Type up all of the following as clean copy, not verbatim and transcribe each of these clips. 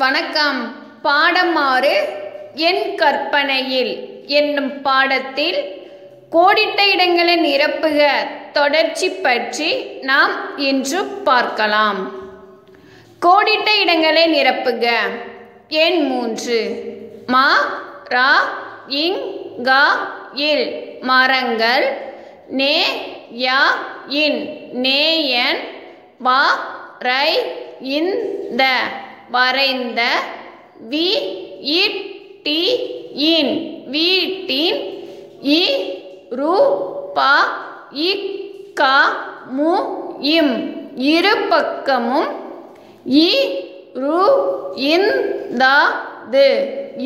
வணக்கம். பாடம் 6 என் கற்பனையில் என்னும் பாடத்தில் கோடிட்ட இடங்களை நிரப்புக தொடர்ச்சி பற்றி நாம் இன்று பார்க்கலாம். கோடிட்ட இடங்களை நிரப்புக. எண் 3 ம ர இங் க இல் மரங்கள். நே ய இன் நேயன். வ ரை இந்த வரைந்த. வி இட் டி இன் வீட்டின். இ ரு ப இக் க மு இம் இரு பக்கமும். இ ரு இந்தது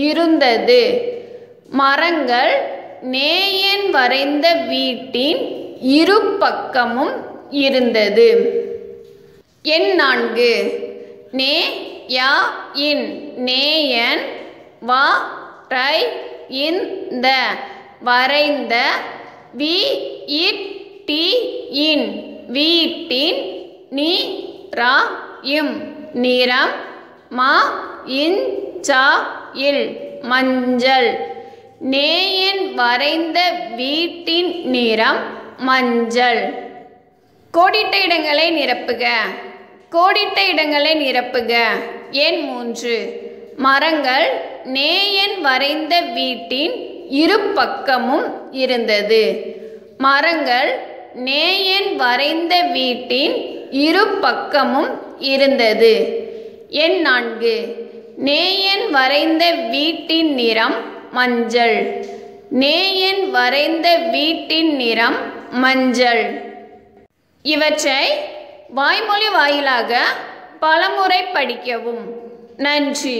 இருந்தது. மரங்கள் நேயன் வரைந்த வீட்டின் இரு பக்கமும் இருந்தது. எண் 4 நே ய இன் நேயன். வ ரை இந்த வரைந்த. வி இட் டி இன் வீட்டின். நி ர இம் நிறம். ம இன் ச இல் மஞ்சள். நேயன் வரைந்த வீட்டின் நிறம் மஞ்சள். கோடிட்ட இடங்களை நிரப்புக. கோடிட்ட இடங்களை நிரப்புக. எண் 3 மரங்கள் நேயன் வரைந்த வீட்டின் இரு பக்கமும் இருந்தது. மரங்கள் நேயன் வரைந்த வீட்டின் இரு பக்கமும் இருந்தது. எண் 4 நேயன் வரைந்த வீட்டின் நிறம் மஞ்சள். நேயன் வரைந்த வீட்டின் நிறம் மஞ்சள். இவற்றை வாய்மொழி வாயிலாக பலமுறை படிக்கவும். நன்றி.